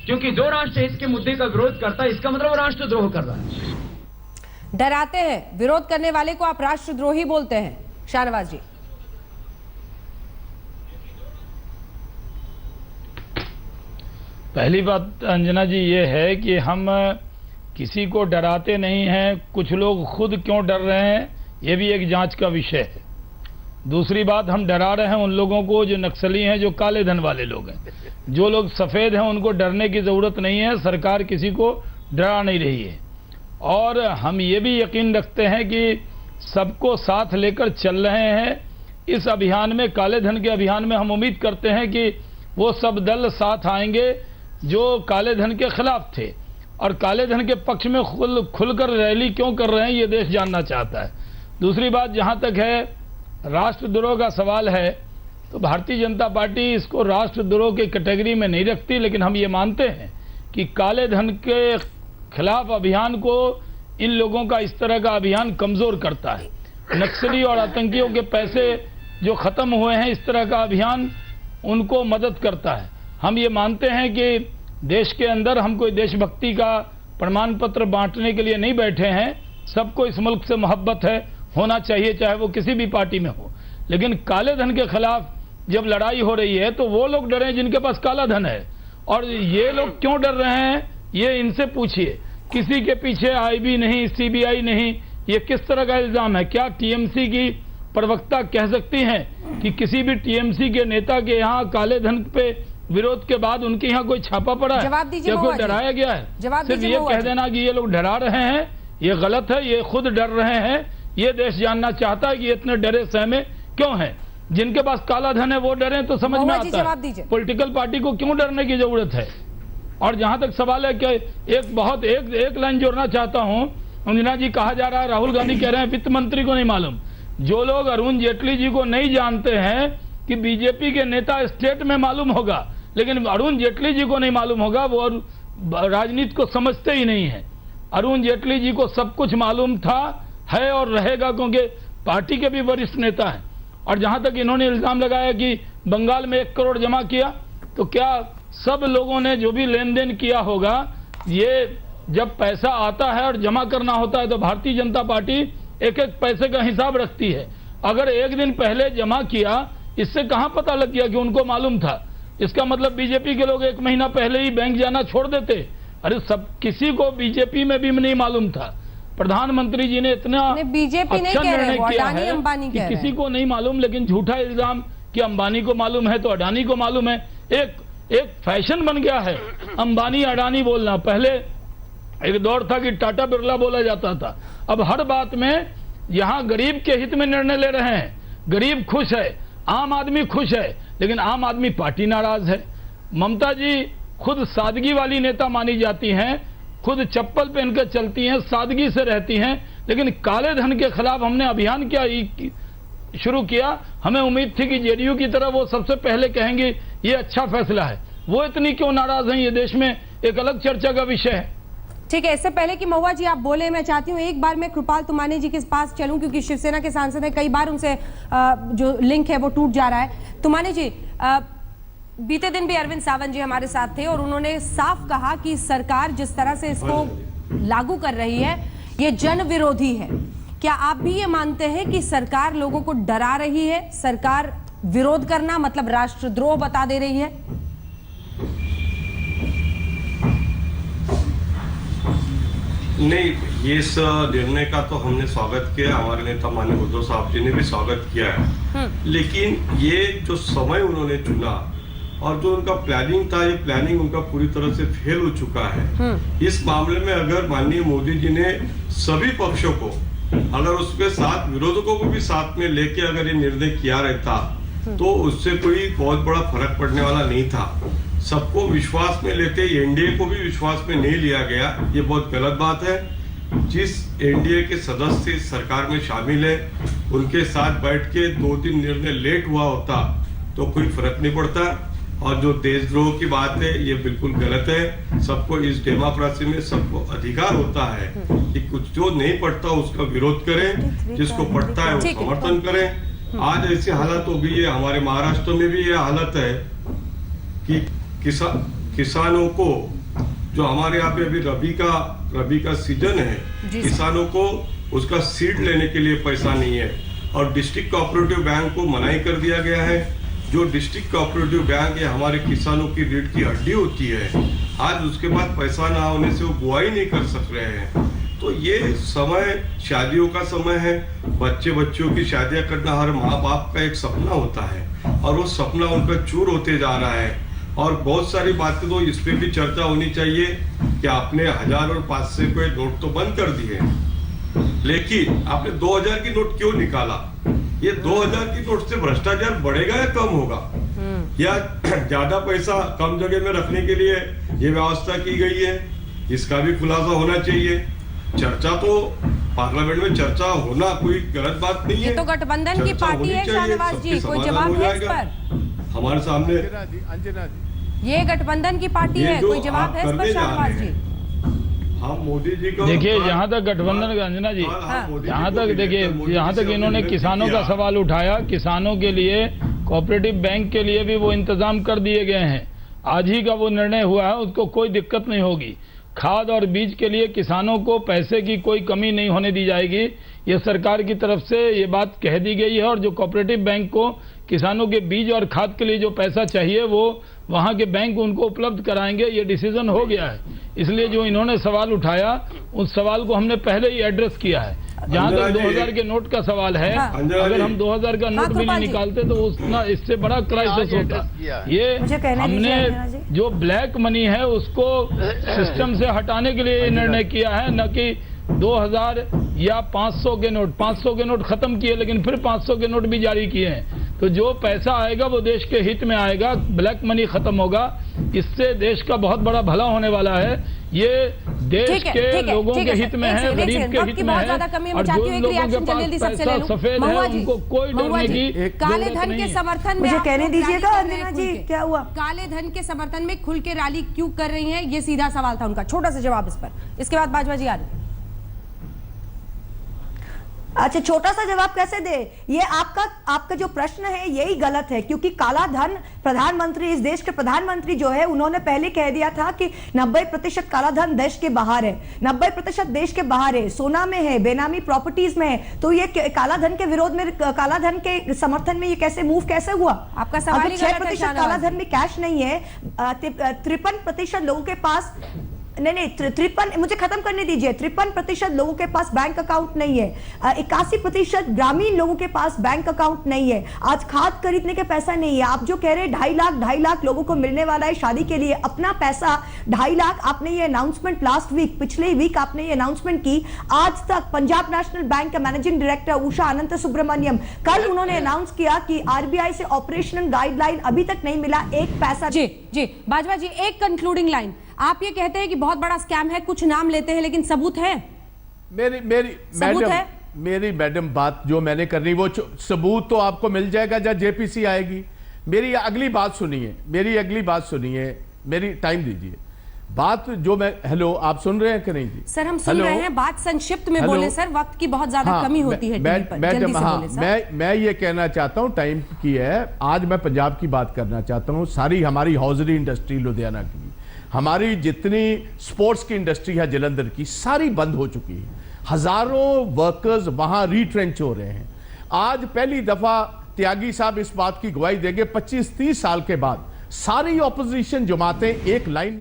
क्योंकि जो राष्ट्रहित के मुद्दे का विरोध करता है इसका मतलब राष्ट्रद्रोह कर रहा है। डराते हैं, विरोध करने वाले को आप राष्ट्रद्रोही बोलते हैं। शाहनवाज जी, पहली बात अंजना जी ये है कि हम किसी को डराते नहीं हैं, कुछ लोग खुद क्यों डर रहे हैं ये भी एक जांच का विषय है। दूसरी बात, हम डरा रहे हैं उन लोगों को जो नक्सली हैं, जो काले धन वाले लोग हैं। जो लोग सफेद हैं उनको डरने की जरूरत नहीं है, सरकार किसी को डरा नहीं रही है। और हम ये भी यकीन रखते हैं कि सबको साथ लेकर चल रहे हैं इस अभियान में, काले धन के अभियान में। हम उम्मीद करते हैं कि वो सब दल साथ आएंगे जो काले धन के खिलाफ थे, और काले धन के पक्ष में खुलकर रैली क्यों कर रहे हैं ये देश जानना चाहता है। दूसरी बात, जहां तक है राष्ट्रद्रोह का सवाल है, तो भारतीय जनता पार्टी इसको राष्ट्रद्रोह की कैटेगरी में नहीं रखती, लेकिन हम ये मानते हैं कि काले धन के खिलाफ अभियान को इन लोगों का इस तरह का अभियान कमजोर करता है। नक्सली और आतंकियों के पैसे जो खत्म हुए हैं, इस तरह का अभियान उनको मदद करता है। हम ये मानते हैं कि देश के अंदर हम कोई देशभक्ति का प्रमाण पत्र बांटने के लिए नहीं बैठे हैं। सबको इस मुल्क से मोहब्बत है, होना चाहिए, चाहे वो किसी भी पार्टी में हो। लेकिन काले धन के खिलाफ जब लड़ाई हो रही है तो वो लोग डरे जिनके पास काला धन है। और ये लोग क्यों डर रहे हैं ये इनसे पूछिए। किसी के पीछे आईबी नहीं, सीबीआई नहीं, ये किस तरह का इल्जाम है? क्या टीएमसी की प्रवक्ता कह सकती हैं कि किसी भी टीएमसी के नेता के यहाँ काले धन पे विरोध के बाद उनके यहाँ कोई छापा पड़ा है? जवाब दीजिए, कोई डराया गया है? सिर्फ ये कह देना कि ये लोग डरा रहे हैं, ये गलत है। ये खुद डर रहे हैं। ये देश जानना चाहता है कि ये इतने डरे सहमे क्यों हैं। जिनके पास काला धन है वो डरे तो समझ में आता है पॉलिटिकल पार्टी को क्यों डरने की जरूरत है। और जहां तक सवाल है कि एक लाइन जोड़ना चाहता हूं, अंजना जी, कहा जा रहा है राहुल गांधी कह रहे हैं वित्त मंत्री को नहीं मालूम। जो लोग अरुण जेटली जी को नहीं जानते हैं कि बीजेपी के नेता स्टेट में मालूम होगा, लेकिन अरुण जेटली जी को नहीं मालूम होगा, वो राजनीति को समझते ही नहीं है। अरुण जेटली जी को सब कुछ मालूम था, है और रहेगा, क्योंकि पार्टी के भी वरिष्ठ नेता हैं। और जहां तक इन्होंने इल्जाम लगाया कि बंगाल में 1 करोड़ जमा किया, तो क्या सब लोगों ने जो भी लेन देन किया होगा, ये जब पैसा आता है और जमा करना होता है तो भारतीय जनता पार्टी एक एक पैसे का हिसाब रखती है। अगर एक दिन पहले जमा किया, इससे कहां पता लग गया कि उनको मालूम था? इसका मतलब बीजेपी के लोग 1 महीना पहले ही बैंक जाना छोड़ देते। अरे सब किसी को बीजेपी में भी नहीं मालूम था। प्रधानमंत्री जी ने इतना बीजेपी अच्छा निर्णय किया है अंबानी कि किसी को नहीं मालूम, लेकिन झूठा इल्जाम कि अंबानी को मालूम है तो अडानी को मालूम है। एक फैशन बन गया है अंबानी अडानी बोलना। पहले एक दौर था कि टाटा बिरला बोला जाता था। अब हर बात में यहां गरीब के हित में निर्णय ले रहे हैं। गरीब खुश है, आम आदमी खुश है, लेकिन आम आदमी पार्टी नाराज है। ममता जी खुद सादगी वाली नेता मानी जाती हैं, खुद चप्पल पहनकर चलती हैं, सादगी से रहती हैं, लेकिन काले धन के खिलाफ हमने अभियान क्या शुरू किया। हमें उम्मीद थी कि जेडीयू की तरह वो सबसे पहले कहेंगे ये अच्छा फैसला है। वो इतनी क्यों नाराज हैं, ये देश में एक अलग चर्चा का विषय है। ठीक है, इससे पहले कि महुआ जी आप बोले, मैं चाहती हूँ एक बार मैं कृपाल तुमाने जी के पास चलूं, क्योंकि शिवसेना के सांसद है, कई बार उनसे जो लिंक है वो टूट जा रहा है। तुमाने जी, बीते दिन भी अरविंद सावंत जी हमारे साथ थे और उन्होंने साफ कहा कि सरकार जिस तरह से इसको लागू कर रही है ये जन विरोधी है। क्या आप भी ये मानते हैं कि सरकार लोगों को डरा रही है? सरकार विरोध करना मतलब राष्ट्रद्रोह बता दे रही है? नहीं, ये इस निर्णय का तो हमने स्वागत किया, हमारे नेता माननीय उद्धव साहब जी ने भी स्वागत किया है। लेकिन ये जो समय उन्होंने चुना और जो उनका प्लानिंग था, ये प्लानिंग उनका पूरी तरह से फेल हो चुका है। इस मामले में अगर माननीय मोदी जी ने सभी पक्षों को, अगर उसके साथ विरोधकों को भी साथ में लेके अगर ये निर्णय किया रहता तो उससे कोई बहुत बड़ा फर्क पड़ने वाला नहीं था। सबको विश्वास में लेते एनडीए को भी विश्वास में नहीं लिया गया, ये बहुत गलत बात है। जिस एनडीए के सदस्य सरकार में शामिल है उनके साथ बैठ के 2-3 निर्णय लेट हुआ होता तो कोई फर्क नहीं पड़ता। और जो देशद्रोह की बात है ये बिल्कुल गलत है। सबको इस डेमोक्रेसी में सबको अधिकार होता है कि कुछ जो नहीं पढ़ता उसका विरोध करें, जिसको पढ़ता है वो समर्थन करें। आज ऐसी हालत हो गई है, हमारे महाराष्ट्र में भी ये हालत है कि किसानों को, जो हमारे यहाँ पे अभी रबी का सीजन है, किसानों को उसका सीड लेने के लिए पैसा नहीं है और डिस्ट्रिक्ट कोऑपरेटिव बैंक को मनाही कर दिया गया है। जो डिस्ट्रिक्ट कोऑपरेटिव बैंक है हमारे किसानों की रीढ़ की हड्डी होती है, आज उसके बाद पैसा ना होने से वो बुआई नहीं कर सक रहे हैं। तो ये समय शादियों का समय है, बच्चों की शादियां करना हर माँ बाप का एक सपना होता है और वो सपना उनका चूर होते जा रहा है। और बहुत सारी बातें तो इस पे भी चर्चा होनी चाहिए कि आपने 1000 और 500 के नोट तो बंद कर दिए, लेकिन आपने 2000 की नोट क्यों निकाला? ये 2000 की नोट से भ्रष्टाचार बढ़ेगा या कम होगा, या ज्यादा पैसा कम जगह में रखने के लिए ये व्यवस्था की गई है? इसका भी खुलासा होना चाहिए। चर्चा तो पार्लियामेंट में चर्चा होना कोई गलत बात नहीं है। ये तो गठबंधन की पार्टी है शाहनवाज जी, कोई जवाब है इस पर? हमारे सामने अंजना जी, ये गठबंधन की पार्टी है, कोई जवाब है इस पर शाहनवाज जी? हम मोदी जी को देखिए, जहाँ तक गठबंधन का, अंजना जी, जहाँ तक देखिए, जहाँ तक इन्होंने किसानों का सवाल उठाया, किसानों के लिए कोऑपरेटिव बैंक के लिए भी वो इंतजाम कर दिए गए हैं। आज ही का वो निर्णय हुआ है, उसको कोई दिक्कत नहीं होगी। खाद और बीज के लिए किसानों को पैसे की कोई कमी नहीं होने दी जाएगी, ये सरकार की तरफ से ये बात कह दी गई है। और जो कोऑपरेटिव बैंक को किसानों के बीज और खाद के लिए जो पैसा चाहिए वो वहां के बैंक उनको उपलब्ध कराएंगे, ये डिसीजन हो गया है। इसलिए जो इन्होंने सवाल उठाया उस सवाल को हमने पहले ही एड्रेस किया है। जहां तक 2000 के नोट का सवाल है, अगर हम 2000 का नोट भी नहीं निकालते तो उसना इससे बड़ा क्राइसिस होता। ये हमने जो ब्लैक मनी है उसको सिस्टम से हटाने के लिए निर्णय किया है, न कि 2000 या 500 के नोट। 500 के नोट खत्म किए लेकिन फिर 500 के नोट भी जारी किए हैं। तो जो पैसा आएगा वो देश के हित में आएगा, ब्लैक मनी खत्म होगा, इससे देश का बहुत बड़ा भला होने वाला है। ये देश के लोगों के हित में है, गरीब के हित में है। और जो लोगों के पास पैसा सफेद है उनको कोई डरने की काले धन के समर्थन में, मुझे कहने दीजिएगा अंजना जी, क्या हुआ? काले धन के समर्थन में खुल के रैली क्यों कर रही हैं? ये सीधा सवाल था उनका, छोटा सा जवाब इस पर, इसके बाद बाजवा जी आ रही। अच्छा, छोटा सा जवाब कैसे दे? ये आपका जो प्रश्न है यही गलत है, क्योंकि काला धन, प्रधानमंत्री, इस देश के प्रधानमंत्री जो है उन्होंने पहले कह दिया था कि 90% काला धन देश के बाहर है, 90% देश के बाहर है, सोना में है, बेनामी प्रॉपर्टीज में है। तो ये काला धन के विरोध में, काला धन के समर्थन में ये कैसे मूव कैसे हुआ? आपका सवाल 6% काला धन में कैश नहीं है, 53% लोगों के पास, नहीं 53, मुझे खत्म करने दीजिए, 53% लोगों के पास बैंक अकाउंट नहीं है, 81% ग्रामीण लोगों के पास बैंक अकाउंट नहीं है। आज खाद खरीदने के पैसा नहीं है। आप जो कह रहे हैं 2.5 लाख लोगों को मिलने वाला है शादी के लिए अपना पैसा 2.5 लाख, आपने ये अनाउंसमेंट लास्ट वीक, पिछले वीक आपने ये अनाउंसमेंट की। आज तक पंजाब नेशनल बैंक के मैनेजिंग डायरेक्टर उषा अनंत सुब्रमण्यम, कल उन्होंने अनाउंस किया कि आरबीआई से ऑपरेशनल गाइडलाइन अभी तक नहीं मिला एक पैसा। जी बाजवा जी, एक कंक्लूडिंग लाइन। आप ये कहते हैं कि बहुत बड़ा स्कैम है, कुछ नाम लेते हैं, लेकिन सबूत है? मेरी मैडम बात जो मैंने करनी वो सबूत तो आपको मिल जाएगा जब जेपीसी आएगी। मेरी अगली बात सुनिए, मेरी टाइम दीजिए। बात जो मैं, हेलो, आप सुन रहे हैं कि नहीं जी? सर हम सुन रहे हैं, बात संक्षिप्त में बोले सर, वक्त की बहुत ज्यादा कमी होती है टीवी पर, जल्दी से बोले सर। मैं ये कहना चाहता हूँ, टाइम की है, आज मैं पंजाब की बात करना चाहता हूँ। सारी हमारी हौजरी इंडस्ट्री लुधियाना की, हमारी जितनी स्पोर्ट्स की इंडस्ट्री है जलंधर की, सारी बंद हो चुकी है। हजारों वर्कर्स वहां रीट्रेंच हो रहे हैं। आज पहली दफा त्यागी साहब इस बात की गवाही देंगे 25-30 साल के बाद सारी ऑपोजिशन जमातें एक लाइन